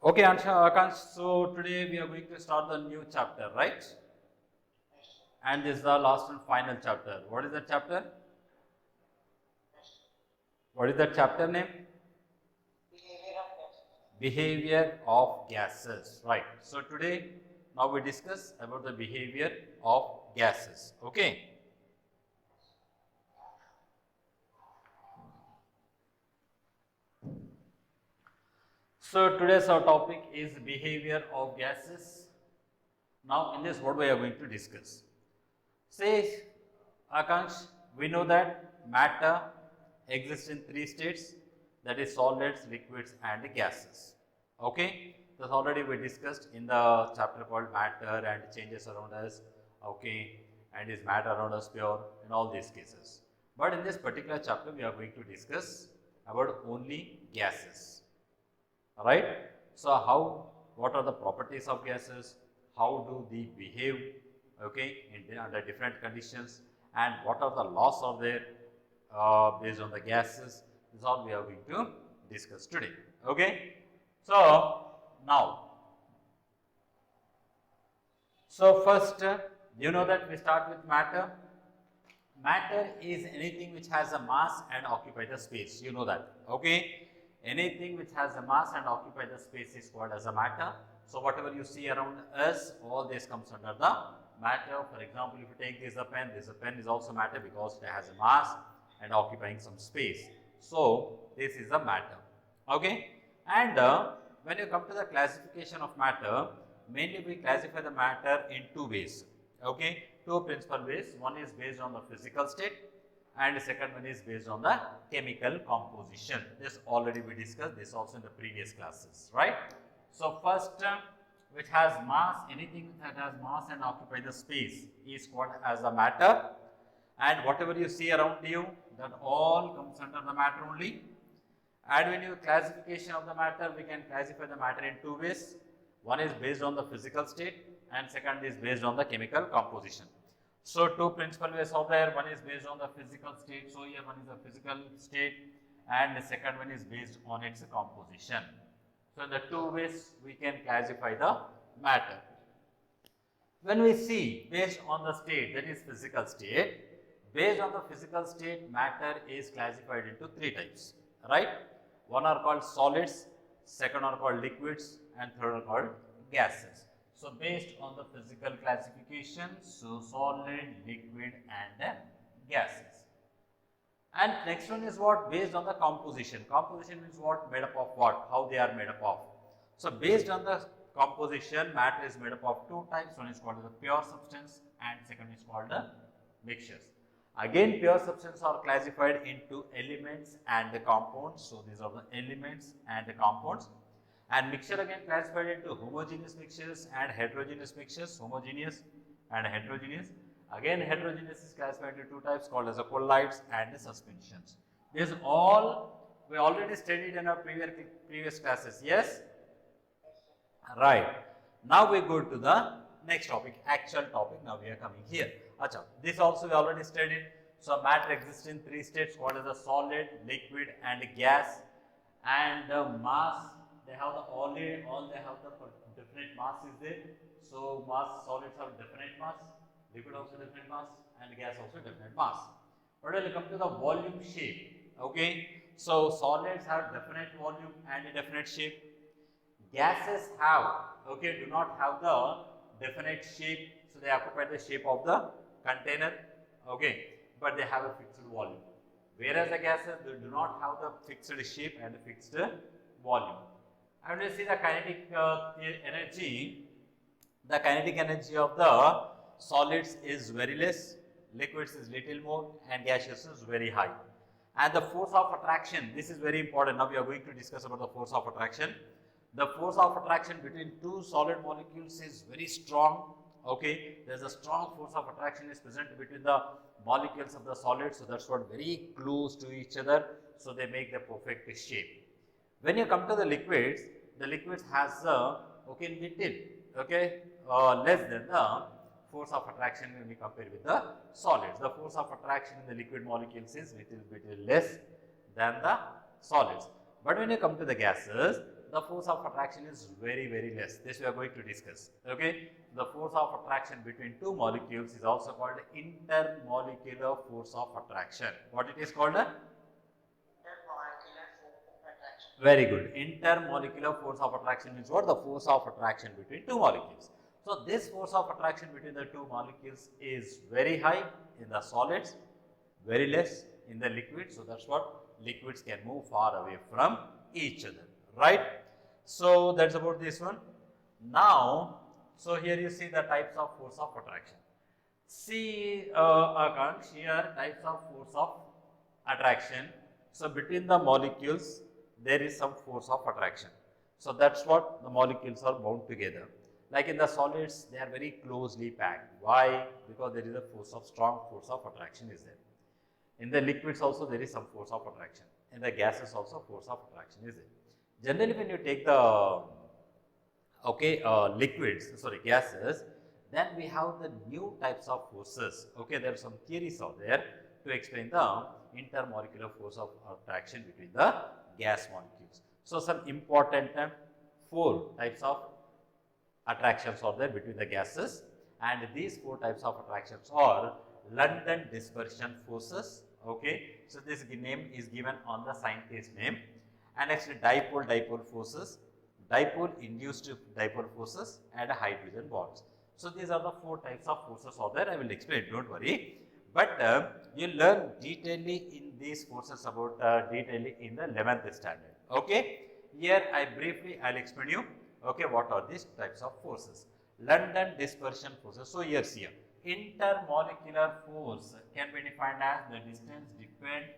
Okay, Ansha, Akash, so today we are going to start the new chapter, right? And this is the last and final chapter. What is that chapter? What is that chapter name? Behavior of gases, right? So today, now we discuss about the behavior of gases, okay? So today's our topic is behavior of gases. Now in this, what we are going to discuss? Say, Akansh, we know that matter exists in three states, that is solids, liquids and gases. Okay, that's already we discussed in the chapter called matter and changes around us. Okay, and is matter around us pure in all these cases. But in this particular chapter, we are going to discuss about only gases. Right? So how, what are the properties of gases? How do they behave? Okay, under different conditions, and what are the laws of there based on the gases? This is all we are going to discuss today. Okay, so now, so first, you know that we start with matter. Matter is anything which has a mass and occupy the space. You know that. Okay, anything which has a mass and occupy the space is called as a matter. So whatever you see around us, all this comes under the matter. For example, if you take this a pen is also matter because it has a mass and occupying some space. So this is a matter. Okay, and when you come to the classification of matter, mainly we classify the matter in two ways. Okay, two principal ways. One is based on the physical state, and the second one is based on the chemical composition. This already we discussed this also in the previous classes, right? So first, which has mass, anything that has mass and occupy the space is called as a matter, and whatever you see around you, that all comes under the matter only. And when you classification of the matter, we can classify the matter in two ways. One is based on the physical state and second is based on the chemical composition. So two principal ways are there. One is based on the physical state. So here one is the physical state and the second one is based on its composition. So in the two ways we can classify the matter. When we see based on the state, that is physical state, based on the physical state, matter is classified into three types, right? One are called solids, second are called liquids and third are called gases. So based on the physical classification, so solid, liquid and gases. And next one is what? Based on the composition. Composition means what? Made up of what? How they are made up of. So based on the composition, matter is made up of two types. One is called the pure substance and second is called the mixtures. Again, pure substances are classified into elements and the compounds. So these are the elements and the compounds. And mixture again classified into homogeneous mixtures and heterogeneous mixtures. Homogeneous and heterogeneous. Again, heterogeneous is classified into two types called as the colloids and the suspensions. This all we already studied in our previous classes. Yes? Right. Now we go to the next topic, actual topic. Now we are coming here. Achha, this also we already studied. So matter exists in three states called as a solid, liquid and gas. And the mass, they have the all they have the different mass is there. So mass, solids have different mass, liquid also different mass and gas also different mass. But when you come to the volume shape, okay, so solids have definite volume and a definite shape. Gases have, okay, do not have the definite shape, so they occupy the shape of the container, okay, but they have a fixed volume. Whereas the gases, they do not have the fixed shape and fixed volume. And when you see the kinetic energy, the kinetic energy of the solids is very less, liquids is little more and gaseous is very high. And the force of attraction, this is very important. Now we are going to discuss about the force of attraction. The force of attraction between two solid molecules is very strong. Okay, there is a strong force of attraction is present between the molecules of the solid. So that's what, very close to each other. So they make the perfect shape. When you come to the liquids has okay, little, okay, less than the force of attraction when we compare with the solids. The force of attraction in the liquid molecules is little bit less than the solids. But when you come to the gases, the force of attraction is very, very less. This we are going to discuss. Okay, the force of attraction between two molecules is also called intermolecular force of attraction. What it is called? Very good. Intermolecular force of attraction is what? The force of attraction between two molecules. So this force of attraction between the two molecules is very high in the solids, very less in the liquids. So that's what liquids can move far away from each other, right? So that's about this one. Now, so here you see the types of force of attraction. See, Akansh, here types of force of attraction. So between the molecules, there is some force of attraction. So that's what the molecules are bound together. Like in the solids, they are very closely packed. Why? Because there is a strong force of attraction is there. In the liquids also there is some force of attraction. In the gases also force of attraction is there. Generally, when you take the gases, then we have the new types of forces. Okay, there are some theories out there to explain the intermolecular force of attraction between the gas molecules. So some important 4 types of attractions are there between the gases, and these 4 types of attractions are London dispersion forces. Okay, so this name is given on the scientist name, and next dipole forces, dipole induced dipole forces, and hydrogen bonds. So these are the 4 types of forces are there. I will explain, don't worry. But you learn detailedly in these forces about detailedly in the 11th standard. Okay, here I'll explain you. Okay, what are these types of forces? London dispersion forces. So here's here. Intermolecular force can be defined as the distance dependent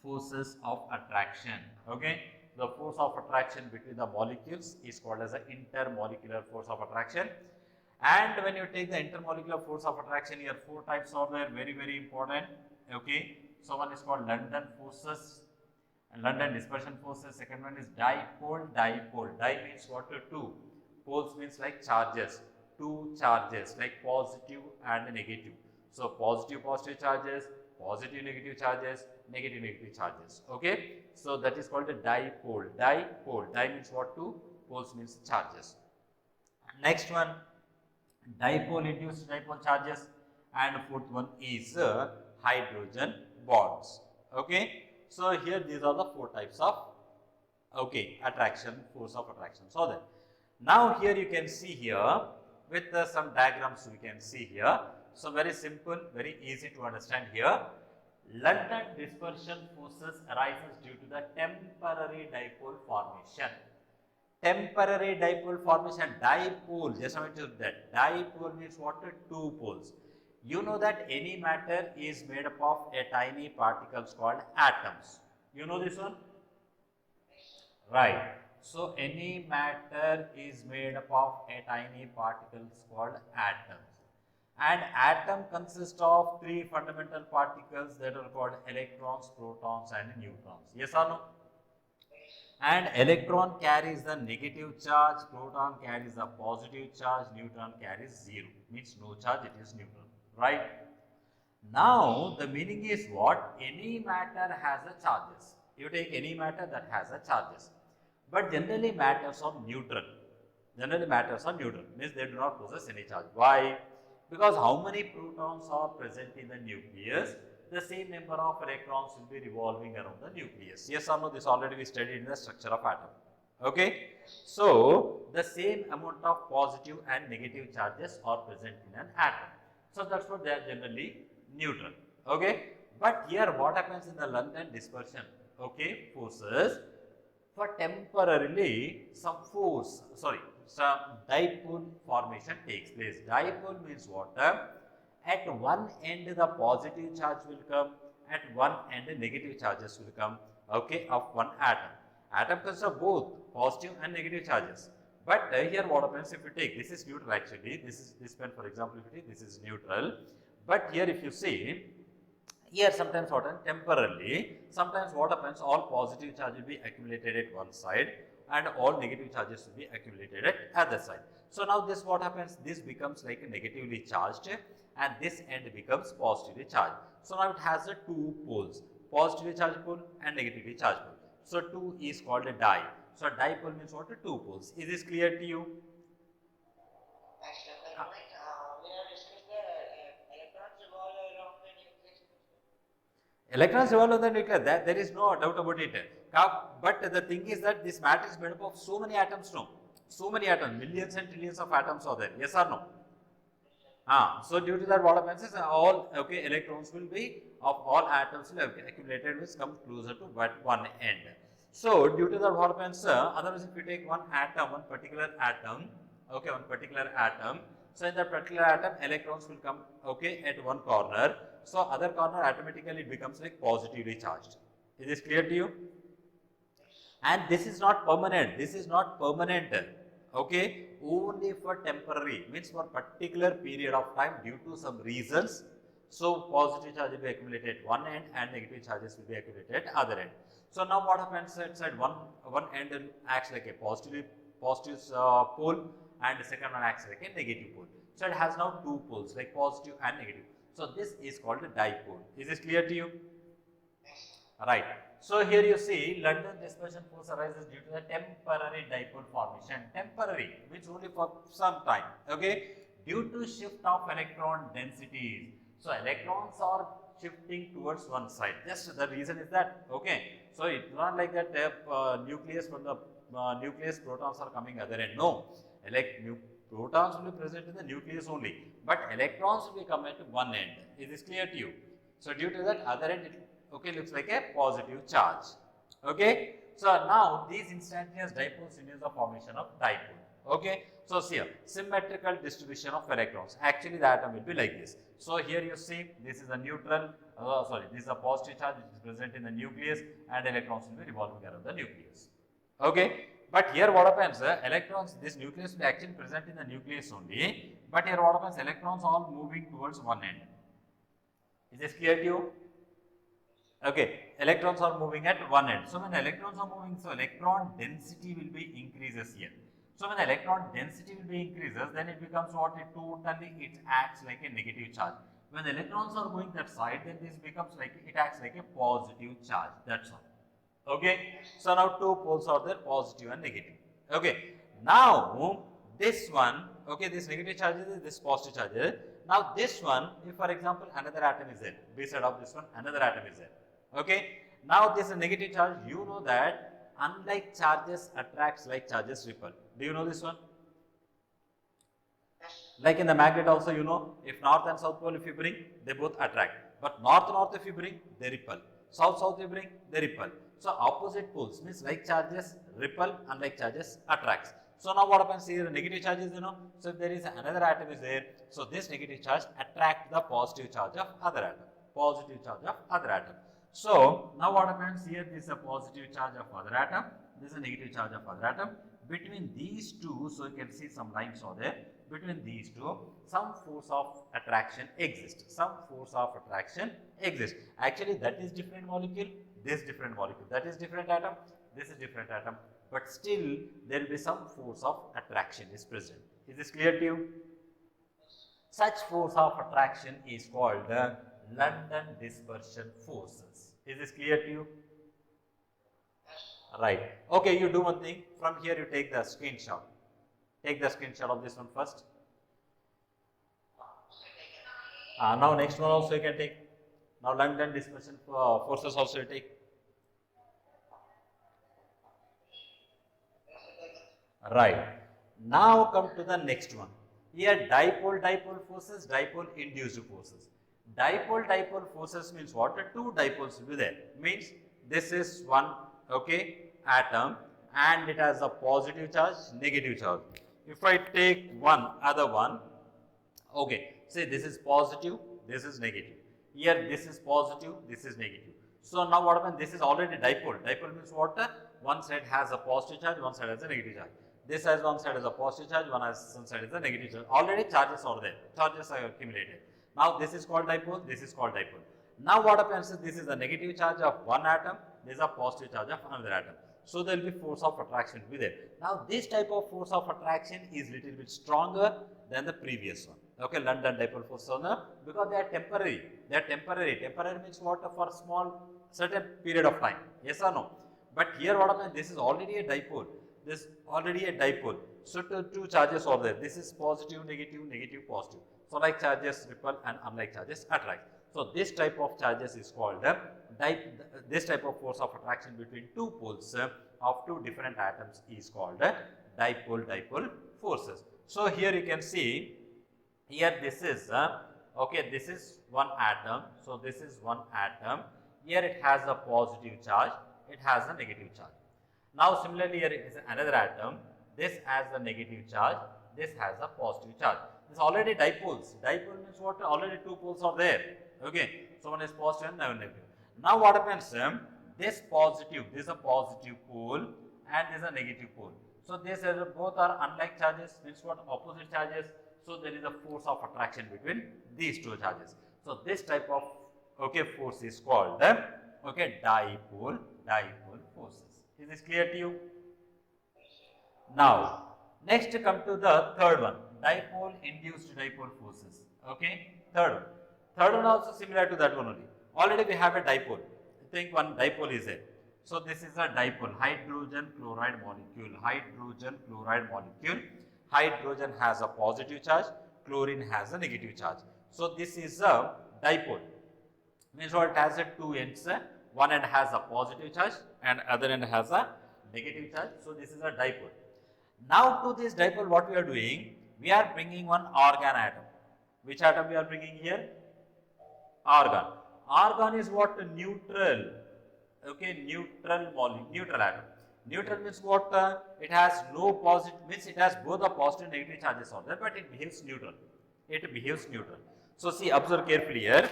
forces of attraction. Okay, the force of attraction between the molecules is called as the intermolecular force of attraction. And when you take the intermolecular force of attraction, here 4 types are there, very, very important. Okay, so one is called London forces, London dispersion forces. Second one is dipole. Di means what? 2. Poles means like charges. 2 charges like positive and negative. So positive charges, positive negative charges, negative charges. Okay, so that is called a dipole. Di means what? 2. Poles means charges. Next one, dipole induced dipole charges, and 4th one is hydrogen bonds. Okay, so here these are the 4 types of attraction, force of attraction. So then now here you can see here with some diagrams we can see here. So very simple, very easy to understand here. London dispersion forces arises due to the temporary dipole formation. Temporary dipole formation, dipole, just want to that. Dipole means what? 2 poles. You know that any matter is made up of a tiny particles called atoms. You know this one? Right. So any matter is made up of a tiny particles called atoms. And atom consists of 3 fundamental particles that are called electrons, protons, and neutrons. Yes or no? And electron carries the negative charge, proton carries the positive charge, neutron carries 0. Means no charge, it is neutral. Right? Now the meaning is what? Any matter has a charges. You take any matter that has a charges. But generally matters are neutral. Means they do not possess any charge. Why? Because how many protons are present in the nucleus? The same number of electrons will be revolving around the nucleus. Yes or no? This already we studied in the structure of atom. Okay. So the same amount of positive and negative charges are present in an atom. So that's what they are generally neutral. Okay. But here what happens in the London dispersion? Okay, forces, for temporarily some dipole formation takes place. Dipole means what? At one end the positive charge will come, at one end the negative charges will come, okay, of one atom. Atom consists of both positive and negative charges. But here what happens if you take, this is neutral actually, this pen for example if you take, this is neutral. But here if you see, here sometimes what happens, temporarily, sometimes what happens, all positive charge will be accumulated at one side and all negative charges will be accumulated at other side. So now this what happens, this becomes like a negatively charged and this end becomes positively charged. So now it has a 2 poles, positively charged pole and negatively charged pole. So 2 is called a di. So dipole means what? Two poles. Is this clear to you? Electrons revolve on the nucleus, there is no doubt about it. But the thing is that this matter is made up of so many atoms, no? So many atoms, millions and trillions of atoms are there, yes or no? So due to that, what happens is all electrons will be of all atoms will have accumulated, which come closer to one end. So due to that, what happens? Otherwise, if you take one atom, one particular atom, so in that particular atom, electrons will come at one corner. So other corner automatically it becomes like positively charged. Is this clear to you? And this is not permanent. This is not permanent. Okay, only for temporary, means for particular period of time due to some reasons. So positive charge will be accumulated at one end and negative charges will be accumulated at other end. So now what happens inside one end acts like a positive pole and the second one acts like a negative pole. So it has now two poles like positive and negative. So this is called a dipole. Is this clear to you? Right. So here you see London dispersion force arises due to the temporary dipole formation. Temporary means only for some time. Okay. Due to shift of electron densities. So electrons are shifting towards one side. Just the reason is that So it's not like that nucleus from the nucleus protons are coming other end. No. Protons will be present in the nucleus only, but electrons will be coming to one end. Is this clear to you? So due to that other end, it looks like a positive charge. Okay. So now these instantaneous dipoles induce the formation of dipole. Okay. So see here, symmetrical distribution of electrons. Actually, the atom will be like this. So here you see, this is a neutral. This is a positive charge which is present in the nucleus, and electrons will be revolving around the nucleus. Okay. But here what happens, electrons, this nucleus will be actually present in the nucleus only, but here what happens, electrons are moving towards one end. Is this clear to you? Okay, electrons are moving at one end. So when electrons are moving, so electron density will be increases here. So when electron density will be increases, then it becomes what? It acts like a negative charge. When electrons are going that side, then this becomes like, it acts like a positive charge. That's all. Okay, so now two poles are there, positive and negative. Okay, now this one, this negative charge is this positive charge is. Now this one, if for example another atom is there, beside of this one, another atom is there. Okay, now this negative charge, you know that unlike charges attracts, like charges repel. Do you know this one? Like in the magnet also, you know, if north and south pole if you bring, they both attract. But north if you bring, they repel. South you bring, they repel. So opposite poles means like charges repel, unlike charges attracts. So now what happens here? Negative charges, you know. So if there is another atom is there, so this negative charge attract the positive charge of other atom. Positive charge of other atom. So now what happens here? This is a positive charge of other atom. This is a negative charge of other atom. Between these two, so you can see some lines are there. Between these two, some force of attraction exists. Some force of attraction exists. Actually, that is different molecule. This different molecule, that is different atom, this is different atom, but still there will be some force of attraction is present. Is this clear to you? Such force of attraction is called the London dispersion forces. Is this clear to you? Right. Okay, you do one thing. From here you take the screenshot. Take the screenshot of this one first. Now next one also you can take. Now London dispersion forces also you take. Right. Now come to the next one. Here dipole forces, dipole induced forces. Dipole forces means what? Two dipoles will be there. Means this is one atom and it has a positive charge, negative charge. If I take one other one, say this is positive, this is negative. Here this is positive, this is negative. So now what happens? This is already dipole. Dipole means what? One side has a positive charge, one side has a negative charge. This has one side as a positive charge, one side is a negative charge. Already charges are there. Charges are accumulated. Now this is called dipole, this is called dipole. Now what happens is this is a negative charge of one atom, this is a positive charge of another atom. So there will be force of attraction will be there. Now this type of force of attraction is little bit stronger than the previous one. London dipole force because they are temporary. They are temporary. Temporary means what? For small certain period of time. Yes or no? But here what happens, this is already a dipole. This is already a dipole. So two charges are there. This is positive, negative, negative, positive. So like charges repel and unlike charges attract. So this type of charges is called this type of force of attraction between two poles of two different atoms is called dipole forces. So here you can see, here this is okay, this is one atom. So this is one atom. Here it has a positive charge, it has a negative charge. Now similarly here it is another atom. This has a negative charge, this has a positive charge. This is already dipoles. Dipole means what? Already two poles are there. Okay, so one is positive and one negative. Now what happens? This positive, this is a positive pole and this is a negative pole. So these both are unlike charges, means what? Opposite charges. So there is a force of attraction between these two charges. So this type of force is called dipole forces. Is this clear to you? Now next come to the third one, dipole induced dipole forces. Okay, third one also similar to that one only. Already we have a dipole. I think one dipole is there. So this is a dipole, hydrogen chloride molecule. Hydrogen chloride molecule. Hydrogen has a positive charge, chlorine has a negative charge. So this is a dipole. Means what? It has a two ends. One end has a positive charge and other end has a negative charge. So this is a dipole. Now to this dipole, what we are doing? We are bringing one argon atom. Which atom we are bringing here? Argon. Argon is what? Neutral. Okay, neutral molecule, neutral atom. Neutral means what? It has no positive, means it has both the positive and negative charges on there, but it behaves neutral. It behaves neutral. So see, observe carefully here.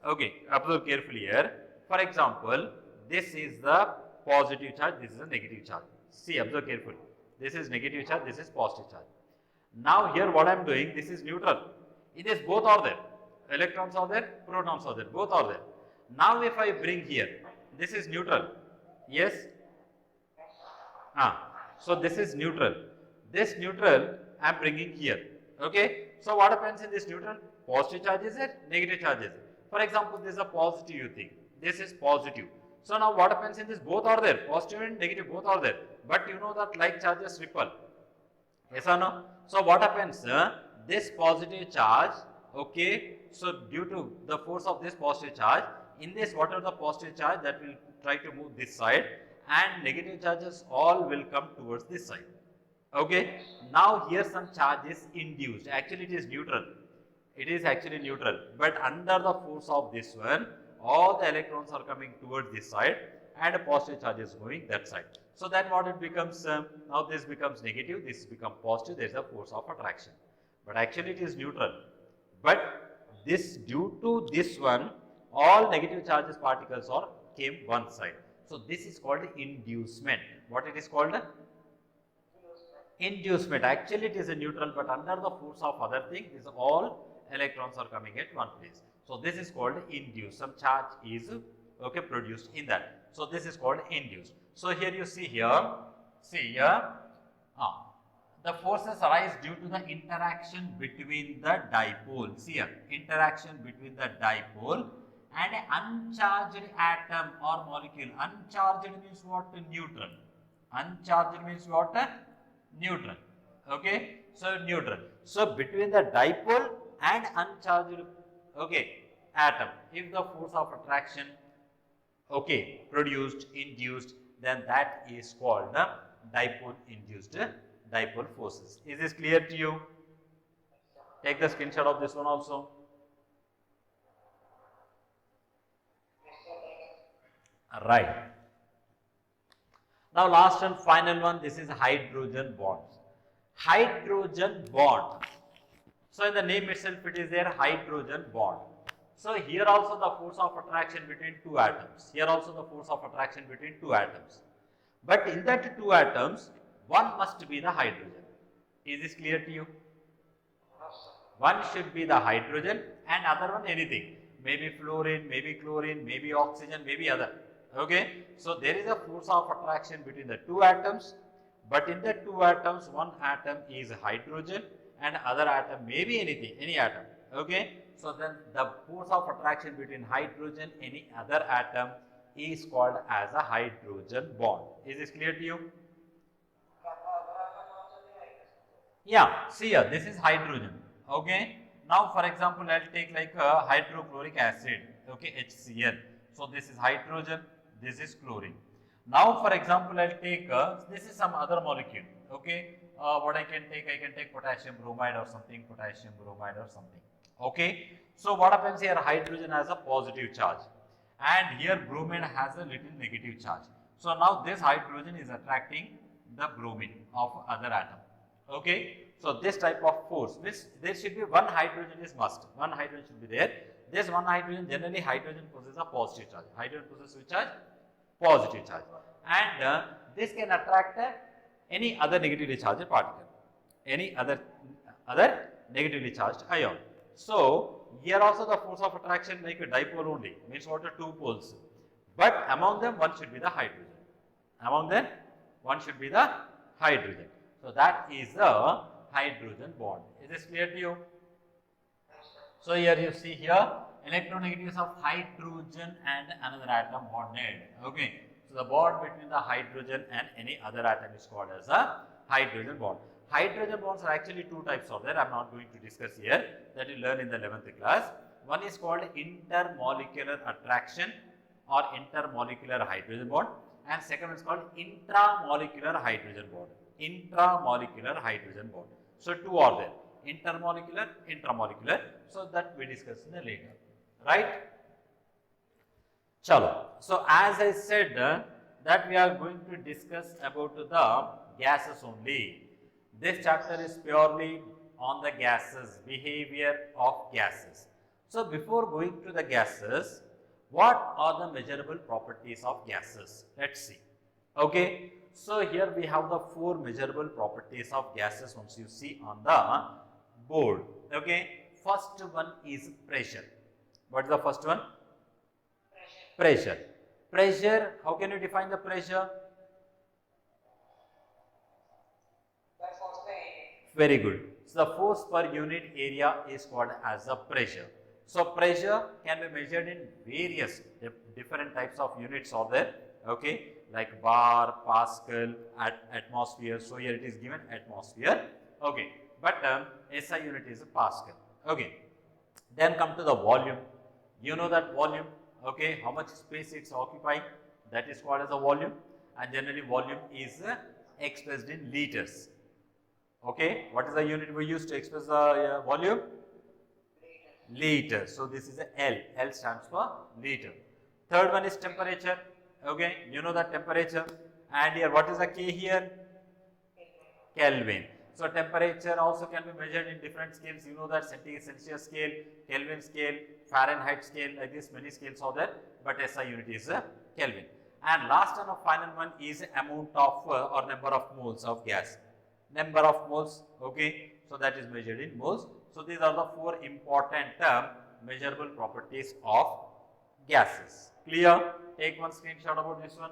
Okay, observe carefully here. For example, this is the positive charge, this is a negative charge. See, observe carefully. This is negative charge, this is positive charge. Now here what I am doing, this is neutral. It is both are there. Electrons are there, protons are there, both are there. Now if I bring here, this is neutral. Yes? So this is neutral. This neutral I am bringing here. Okay? So what happens in this neutral? Positive charge is it? Negative charge is it? For example, this is a positive you think. This is positive. So now what happens in this? Both are there. Positive and negative both are there. But you know that like charges repel. Yes or no? So what happens? This positive charge, okay, so due to the force of this positive charge, in this whatever the positive charge, that will try to move this side, and negative charges all will come towards this side. Okay, now here some charge is induced. Actually it is neutral. It is actually neutral, but under the force of this one, all the electrons are coming towards this side and a positive charge is going that side. So then what it becomes, now this becomes negative, this becomes positive, there is a force of attraction. But actually it is neutral. But this, due to this one, all negative charges particles are came one side. So this is called inducement. What it is called? Inducement. Actually it is a neutral, but under the force of other thing, is all electrons are coming at one place. So this is called induced. Some charge is produced in that. So this is called induced. So here you see here, the forces arise due to the interaction between the dipole. See here, interaction between the dipole and an uncharged atom or molecule. Uncharged means what? Neutral. Uncharged means what? Neutral. Okay, so neutral. So between the dipole and uncharged atom, if the force of attraction produced, induced, then that is called the dipole induced dipole forces. Is this clear to you? Take the screenshot of this one also. Right. Now last and final one, this is hydrogen bonds. Hydrogen bond. So in the name itself it is there, hydrogen bond. So here also the force of attraction between two atoms. Here also the force of attraction between two atoms. But in that two atoms, one must be the hydrogen. Is this clear to you? One should be the hydrogen and other one anything. Maybe fluorine, maybe chlorine, maybe oxygen, maybe other. Okay. So there is a force of attraction between the two atoms. But in the two atoms, one atom is hydrogen and other atom may be anything, any atom. Okay. So then the force of attraction between hydrogen, any other atom is called as a hydrogen bond. Is this clear to you? Yeah, see here, this is hydrogen. Okay. Now, for example, I'll take like a hydrochloric acid. Okay, HCl. So this is hydrogen. This is chlorine. Now, for example, I'll take this is some other molecule. Okay. What I can take potassium bromide or something. Potassium bromide or something. Okay. So what happens here? Hydrogen has a positive charge, and here bromine has a little negative charge. So now this hydrogen is attracting the bromine of other atom. Okay, so this type of force, which there should be one hydrogen is must. One hydrogen should be there. This one hydrogen, generally hydrogen possesses a positive charge. Hydrogen possesses which charge? Positive charge. And this can attract any other negatively charged particle, any other negatively charged ion. So here also the force of attraction like a dipole only, means what are two poles. But among them one should be the hydrogen. Among them one should be the hydrogen. So that is the hydrogen bond. Is this clear to you? So here you see here electronegatives of hydrogen and another atom bonded. Okay. So the bond between the hydrogen and any other atom is called as a hydrogen bond. Hydrogen bonds are actually two types of there. I am not going to discuss here, that you learn in the 11th class. One is called intermolecular attraction or intermolecular hydrogen bond, and second one is called intramolecular hydrogen bond. Intramolecular hydrogen bond. So two are there, intermolecular, intramolecular. So that we discuss in the later, right? Chalo. So as I said that we are going to discuss about the gases only. This chapter is purely on the gases, behavior of gases. So before going to the gases, what are the measurable properties of gases? Let's see. Okay. So here we have the four measurable properties of gases once you see on the board. Okay. First one is pressure. What is the first one? Pressure. Pressure, how can you define the pressure? Very good. So the force per unit area is called as the pressure. So pressure can be measured in various different types of units are there. Okay, like bar, Pascal, atmosphere. So here it is given atmosphere. Okay, but SI unit is Pascal. Okay, then come to the volume. You know that volume. Okay, how much space it's occupying, that is called as a volume, and generally volume is expressed in liters. Okay, what is the unit we use to express the volume? Liter. So this is a L. L stands for liter. Third one is temperature. Okay, you know that temperature, and here what is the K here? Kelvin. So temperature also can be measured in different scales. You know that Celsius scale, Kelvin scale, Fahrenheit scale, like this many scales are there, but SI unit is Kelvin. And last and final one is amount of or number of moles of gas. Number of moles, okay, so that is measured in moles. So these are the four important measurable properties of gases. Clear? Take one screenshot about this one.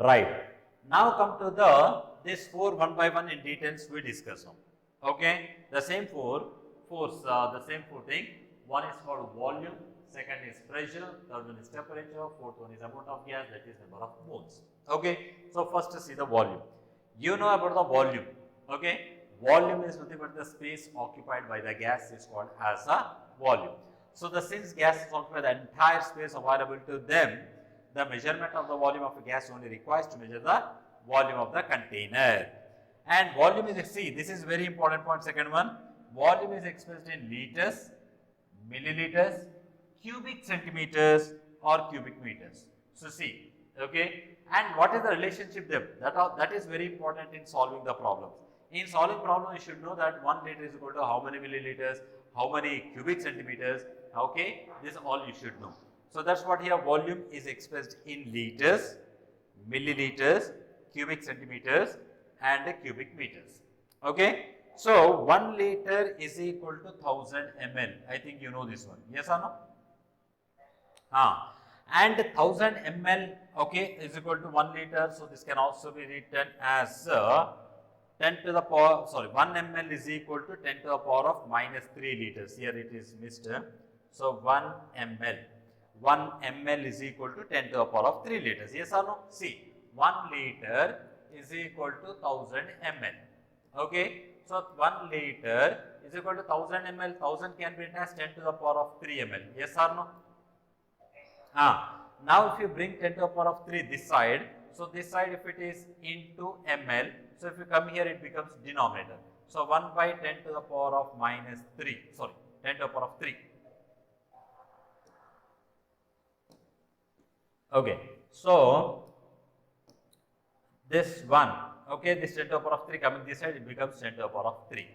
Right. Now come to this four one by one in details we discuss on. Okay. The same four thing. One is called volume, second is pressure, third one is temperature, fourth one is amount of gas, that is number of moles. Okay. So first see the volume. You know about the volume. Okay. Volume is nothing but the space occupied by the gas is called as a volume. So since gases occupy the entire space available to them, the measurement of the volume of a gas only requires to measure the volume of the container. And volume is, see, this is very important point, second one. Volume is expressed in liters, milliliters, cubic centimeters or cubic meters. So see, okay. And what is the relationship there? That is very important in solving the problems. In solving problem, you should know that 1 liter is equal to how many milliliters, how many cubic centimeters. Okay, this all you should know. So that's what here volume is expressed in liters, milliliters, cubic centimeters and cubic meters. Okay. So 1 liter is equal to 1000 ml. I think you know this one. Yes or no? And 1000 ml, okay, is equal to 1 liter. So this can also be written as 10 to the power, 1 ml is equal to 10 to the power of minus 3 liters. Here it is missed. So 1 ml. 1 ml is equal to 10 to the power of 3 liters. Yes or no? See, 1 liter is equal to 1000 ml. Okay. So 1 liter is equal to 1000 ml. 1000 can be written as 10 to the power of 3 ml. Yes or no? Now if you bring 10 to the power of 3 this side, so this side if it is into ml, so if you come here it becomes denominator. So 1 by 10 to the power of minus 3, sorry, 10 to the power of 3. Okay, so this one, okay, this 10 to the power of 3 coming this side, it becomes 10 to the power of 3.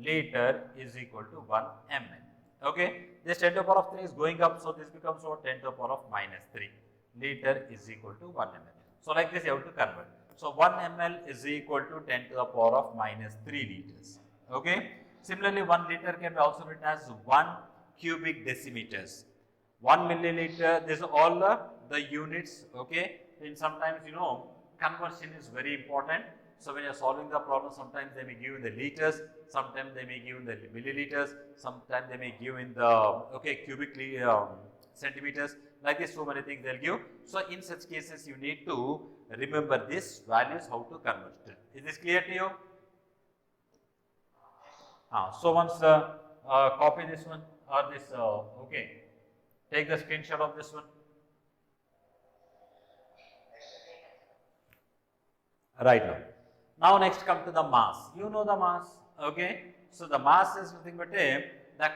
Liter is equal to 1 ml. Okay, this 10 to the power of 3 is going up, so this becomes what, 10 to the power of minus 3. Liter is equal to 1 ml. So like this you have to convert. So 1 ml is equal to 10 to the power of minus 3 liters. Okay. Similarly, 1 liter can be also written as 1 cubic decimeters. 1 milliliter, this is all the units. Okay. And sometimes conversion is very important. So when you are solving the problem, sometimes they may give in the liters, sometimes they may give in the milliliters, sometimes they may give in the cubic centimeters. Like this, so many things they'll give. So in such cases, you need to remember these values, how to convert it. Is this clear to you? So once copy this one or this, take the screenshot of this one. Right now. Now next come to the mass. You know the mass, okay? So the mass is nothing but the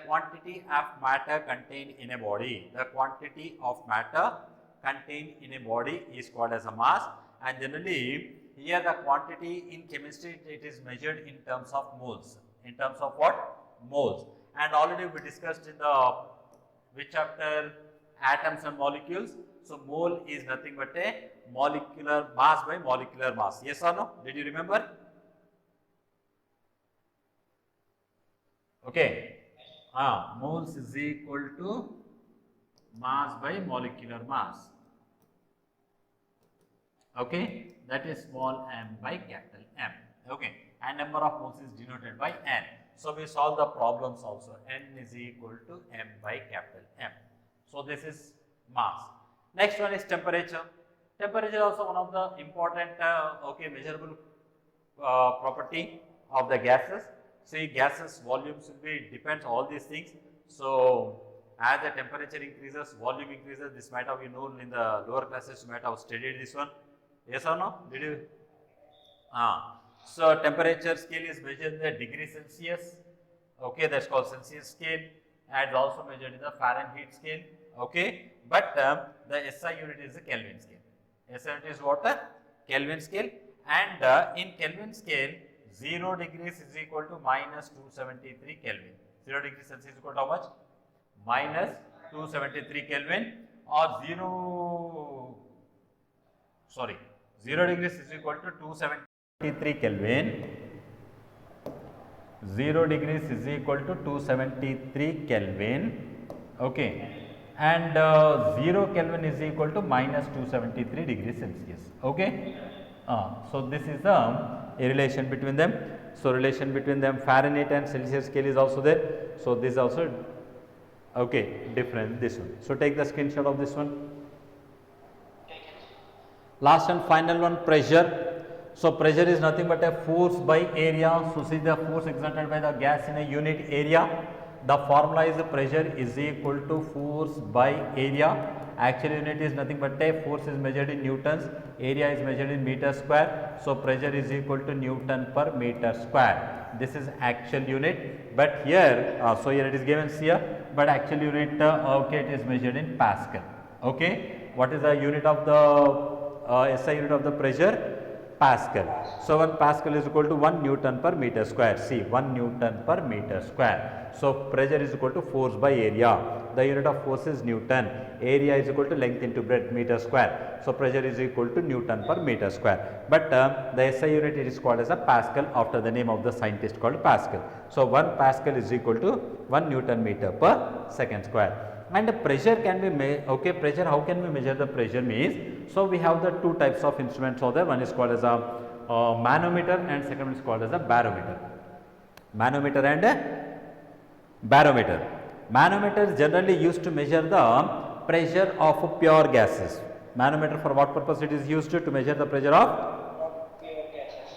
quantity of matter contained in a body. The quantity of matter contained in a body is called as a mass, and generally here the quantity in chemistry it is measured in terms of moles. In terms of what? Moles. And already we discussed in the which chapter? Atoms and molecules. So mole is nothing but a molecular mass by molecular mass. Yes or no? Did you remember? Okay. Moles is equal to mass by molecular mass. Okay. That is small m by capital M. Okay. And number of moles is denoted by n. So we solve the problems also. N is equal to m by capital M. So this is mass. Next one is temperature. Temperature is also one of the important measurable property of the gases. See, gases volumes will be depends all these things. So as the temperature increases, volume increases. This might have known in the lower classes. You might have studied this one. Yes or no? Did you? So temperature scale is measured in the degree Celsius. Okay, that's called Celsius scale, and also measured in the Fahrenheit scale. Okay, but the SI unit is the Kelvin scale. SI unit is what? Kelvin scale, and in Kelvin scale, 0 degrees is equal to minus 273 Kelvin. 0 degrees Celsius is equal to how much? Minus 273 Kelvin, or 0 degrees is equal to 273 Kelvin. 0 degrees is equal to 273 Kelvin. Okay. And 0 Kelvin is equal to minus 273 degrees Celsius. Okay. So this is a relation between them. So relation between them, Fahrenheit and Celsius scale is also there. So this is also different, this one. So take the screenshot of this one. Last and final one, pressure. So pressure is nothing but a force by area. So see the force exerted by the gas in a unit area. The formula is pressure is equal to force by area. Actual unit is nothing but a force is measured in newtons, area is measured in meter square. So pressure is equal to Newton per meter square. This is actual unit, but here so here it is given here, but actual unit it is measured in Pascal. Okay, what is the unit of the SI unit of the pressure? Pascal. So 1 Pascal is equal to 1 Newton per meter square. See, 1 Newton per meter square. So pressure is equal to force by area. The unit of force is Newton. Area is equal to length into breadth, meter square. So pressure is equal to Newton per meter square. But the SI unit it is called as a Pascal after the name of the scientist called Pascal. So 1 Pascal is equal to 1 Newton meter per second square. And the pressure can be made, pressure, how can we measure the pressure means? So we have the two types of instruments over there. One is called as a manometer and second one is called as a barometer. Manometer and barometer. Manometer is generally used to measure the pressure of pure gases. Manometer, for what purpose it is used to measure the pressure of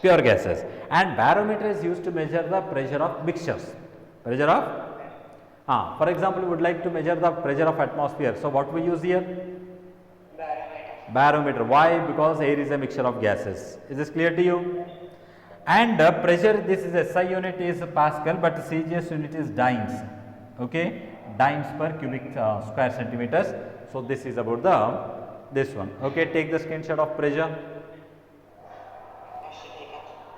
pure gases, and barometer is used to measure the pressure of mixtures. Pressure of for example, we would like to measure the pressure of atmosphere. So what we use here? Barometer. Why? Because air is a mixture of gases. Is this clear to you? And pressure, this is SI unit is Pascal, but CGS unit is dynes. Okay, dynes per cubic square centimeters. So this is about this one. Okay, take the screenshot of pressure.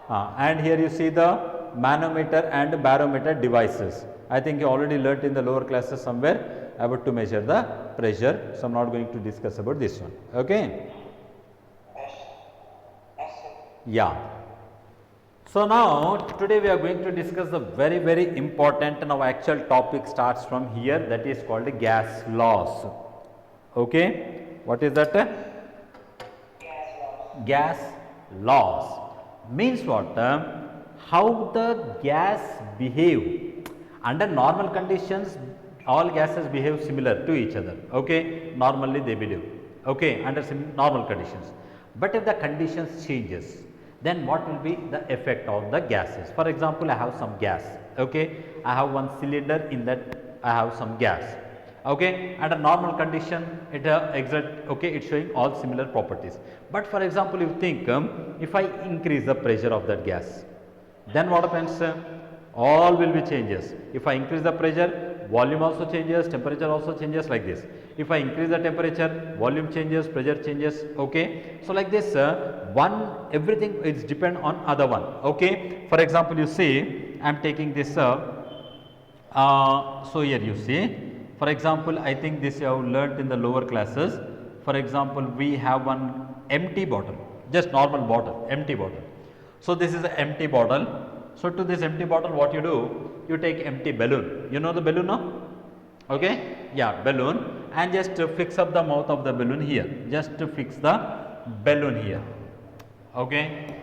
And here you see the manometer and barometer devices. I think you already learnt in the lower classes somewhere about to measure the pressure. So I am not going to discuss about this one. Okay. Yeah. So now today we are going to discuss the very important, now actual topic starts from here, that is called the gas laws. Okay. What is that? Gas laws means what? How the gas behave under normal conditions. All gases behave similar to each other. Okay, normally they behave. Okay, under normal conditions. But if the conditions changes, then what will be the effect of the gases? For example, I have some gas. Okay, I have one cylinder, in that I have some gas. Okay, under normal condition it okay, it's showing all similar properties. But for example, you think if I increase the pressure of that gas, then what happens? All will be changes. If I increase the pressure, volume also changes, temperature also changes, like this. If I increase the temperature, volume changes, pressure changes. Okay, so like this, everything is depend on other one. Okay, for example, you see I am taking this. So here you see, for example, I think this you have learnt in the lower classes. For example, we have one empty bottle, just normal bottle, empty bottle. So this is an empty bottle. So to this empty bottle, what you do? You take empty balloon. You know the balloon now? Okay, yeah, balloon, and just fix up the mouth of the balloon here. Just to fix the balloon here. Okay,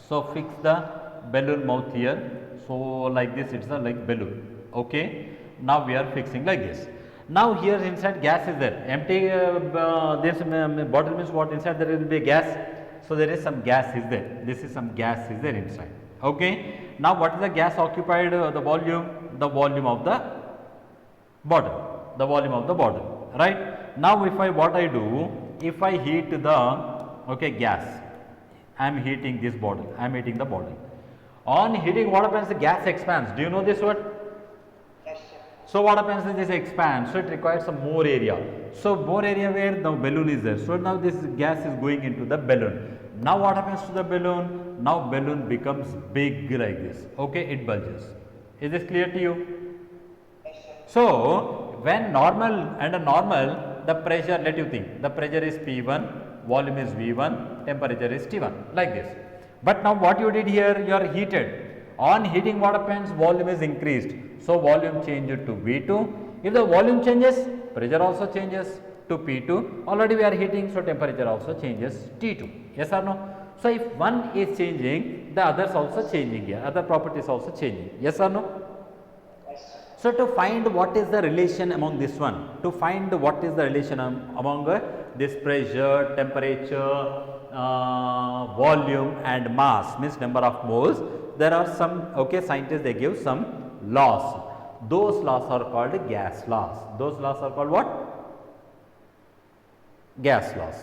so fix the balloon mouth here. So like this, it's a like balloon. Okay, now we are fixing like this. Now here inside gas is there. Empty this bottle means what? Inside there will be gas. So there is some gas is there. This is some gas is there inside. Okay. Now what is the gas occupied? The volume of the bottle. The volume of the bottle. Right. Now if I what I do? If I heat the gas, I am heating this bottle. I am heating the bottle. On heating, what happens? The gas expands. Do you know this word? So what happens is this expands, so it requires some more area. So more area where the balloon is there. So now this gas is going into the balloon. Now what happens to the balloon? Now balloon becomes big like this. Okay, it bulges. Is this clear to you? So when under normal, the pressure, let you think, the pressure is P1, volume is V1, temperature is T1, like this. But now what you did here, you are heated. On heating, what happens? Volume is increased. So volume changed to V2. If the volume changes, pressure also changes to P2. Already we are heating, so temperature also changes T2. Yes or no? So if one is changing, the others also changing here. Other properties also changing. Yes or no? So to find what is the relation among this one, to find what is the relation among this pressure, temperature, volume and mass, means number of moles, there are some scientists, they give some laws. Those laws are called gas laws. Those laws are called what? Gas laws.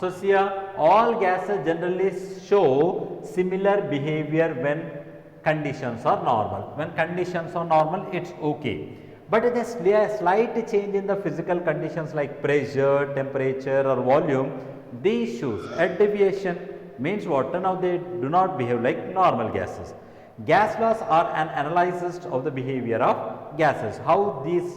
So see here, all gases generally show similar behavior when conditions are normal. When conditions are normal, it's okay. But if there is a slight change in the physical conditions like pressure, temperature or volume, these shows a deviation. Means what? Now they do not behave like normal gases. Gas laws are an analysis of the behavior of gases. How these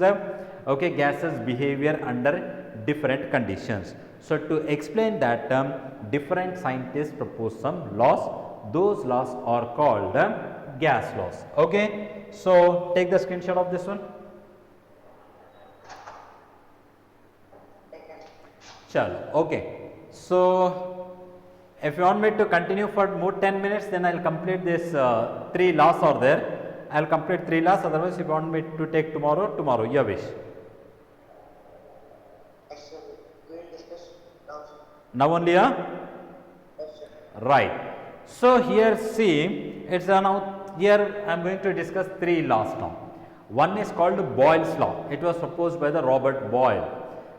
gases behavior under different conditions. So to explain that, different scientists propose some laws. Those laws are called gas laws. Okay. So take the screenshot of this one. Chalo. Okay. So if you want me to continue for more 10 minutes, then I will complete this 3 laws are there. I will complete 3 laws, otherwise if you want me to take tomorrow, tomorrow, your wish. Now only, right. So here see, it's now here I am going to discuss 3 laws now. One is called Boyle's law. It was proposed by the Robert Boyle,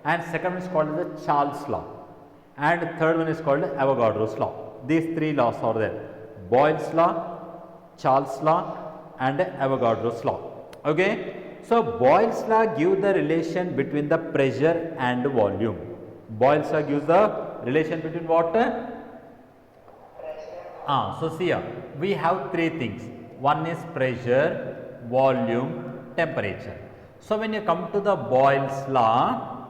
and second one is called the Charles law, and third one is called Avogadro's law. These 3 laws are there: Boyle's law, Charles law, and Avogadro's law. Okay. So Boyle's law gives the relation between the pressure and volume. Boyle's law gives the relation between what? So see here, we have 3 things. One is pressure, volume, temperature. So when you come to the Boyle's law,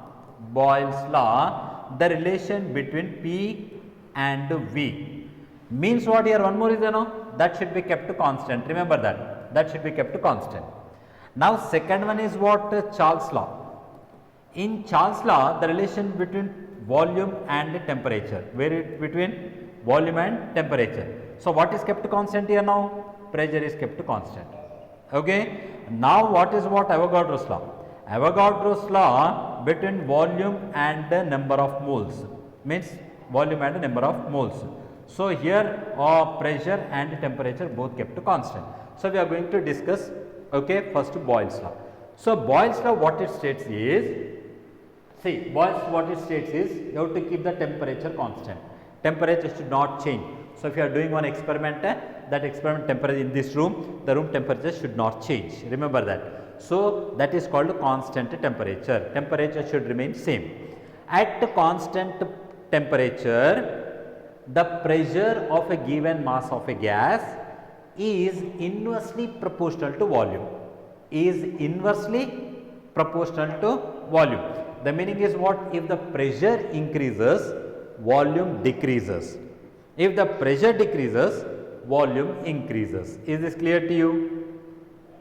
the relation between P and V means what here? One more is that should be kept constant. Remember that should be kept constant. Now second one is what? Charles law. In Charles law, the relation between volume and temperature, between volume and temperature. So what is kept constant here now? Pressure is kept constant. Okay. Now what is Avogadro's law? Avogadro's law between volume and the number of moles, means volume and number of moles. So here pressure and temperature both kept constant. So we are going to discuss, okay, first Boyle's law. So Boyle's law, what it states is, see, what it states is, you have to keep the temperature constant. Temperature should not change. So if you are doing one experiment, that experiment temperature in this room, the room temperature should not change. Remember that. So that is called constant temperature. Temperature should remain same. At constant temperature, the pressure of a given mass of a gas is inversely proportional to volume. Is inversely proportional to volume. The meaning is what? If the pressure increases, volume decreases. If the pressure decreases, volume increases. Is this clear to you?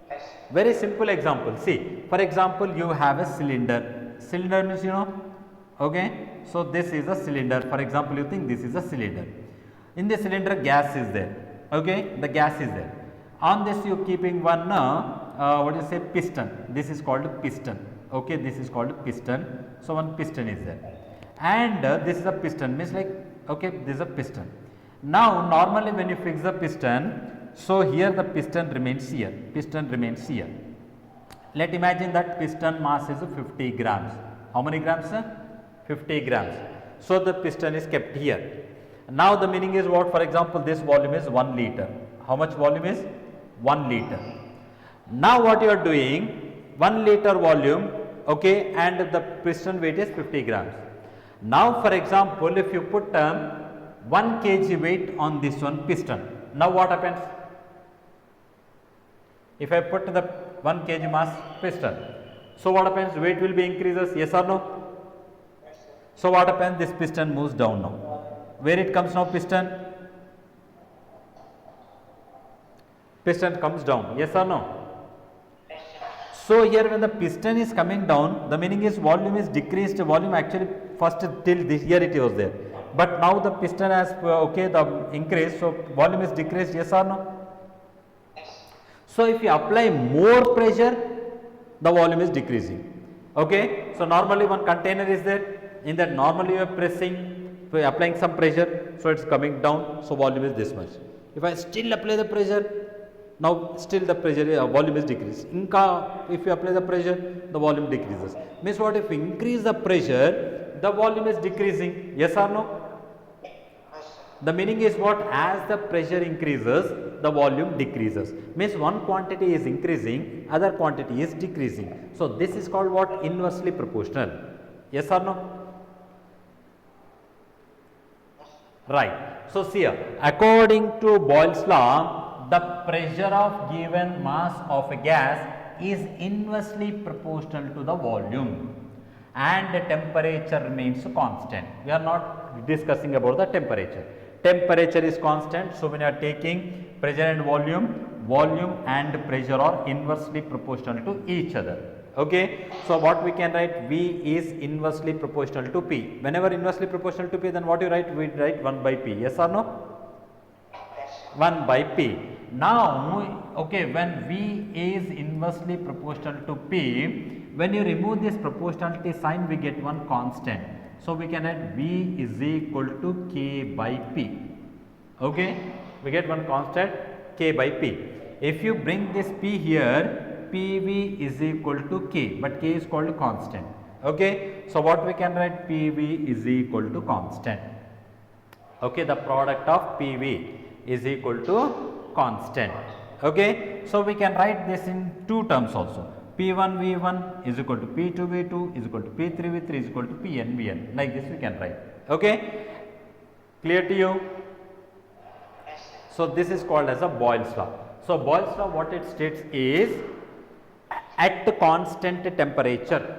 Yes. Very simple example. See, for example, you have a cylinder. Cylinder means okay. So this is a cylinder. For example, you think this is a cylinder. In the cylinder, gas is there. Okay, the gas is there. On this, you keeping one piston. This is called piston. Okay, this is called piston. So one piston is there, and this is a piston, means like, okay, this is a piston. Now normally when you fix the piston, so here the piston remains here. Piston remains here. Let imagine that piston mass is 50 grams. How many grams? 50 grams. So the piston is kept here. Now the meaning is what? For example, this volume is 1 liter. How much volume is? 1 liter. Now what you are doing? 1 liter volume, okay, and the piston weight is 50 grams. Now for example, if you put 1 kg weight on this one piston, now what happens? If I put the 1 kg mass piston, so what happens? Weight will be increases, yes or no? So what happens? This piston moves down now. Where it comes now? Piston comes down, yes or no? So here when the piston is coming down, the meaning is volume is decreased. Volume actually first till this here it was there, but now the piston has the increase, so volume is decreased, yes or no? So if you apply more pressure, the volume is decreasing. Okay, so normally one container is there. In that normally you are applying some pressure, so it's coming down. So volume is this much. If I still apply the pressure, now still the pressure volume is decreased. If you apply the pressure, the volume decreases. Means what? If you increase the pressure, the volume is decreasing. Yes or no? The meaning is what? As the pressure increases, the volume decreases. Means one quantity is increasing, other quantity is decreasing. So this is called what? Inversely proportional. Yes or no? Right. So see here, according to Boyle's law, the pressure of given mass of a gas is inversely proportional to the volume, and the temperature remains constant. We are not discussing about the temperature. Temperature is constant. So when you are taking pressure and volume, volume and pressure are inversely proportional to each other. Okay. So what we can write? V is inversely proportional to P. Whenever inversely proportional to P, then what you write? We write 1 by P. Yes or no? 1 by P. Now, okay, when V is inversely proportional to P, when you remove this proportionality sign, we get one constant. So, we can add V is equal to K by P. Okay, we get one constant K by P. If you bring this P here, PV is equal to K, but K is called constant. Okay, so what we can write, PV is equal to constant. Okay, the product of PV is equal to constant. Okay, so we can write this in two terms also. P1 V1 is equal to P2 V2 is equal to P3 V3 is equal to Pn Vn. Like this we can write. Okay, clear to you? So this is called as a Boyle's law. So Boyle's law, what it states is, at constant temperature,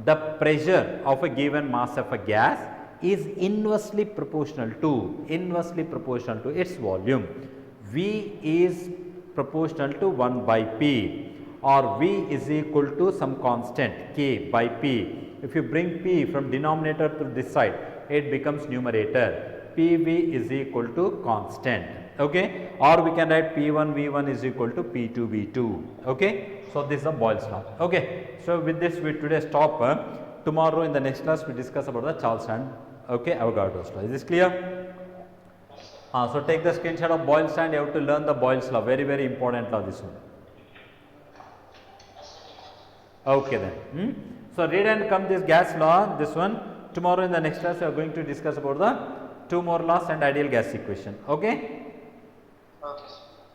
the pressure of a given mass of a gas is inversely proportional to its volume. V is proportional to 1 by P, or V is equal to some constant K by P. If you bring P from denominator to this side, it becomes numerator. PV is equal to constant. Okay, or we can write P1 V1 is equal to P2 V2. Okay, so this is a Boyle's law. Okay, so with this we today stop. Tomorrow in the next class we discuss about the Charles and Avogadro's law. Is this clear? So take the screenshot of Boyle's law and you have to learn the Boyle's law. Very, very important law, this one. Okay then. So read and come this gas law, this one. Tomorrow in the next class we are going to discuss about the two more laws and ideal gas equation. Okay?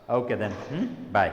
Okay then. Bye.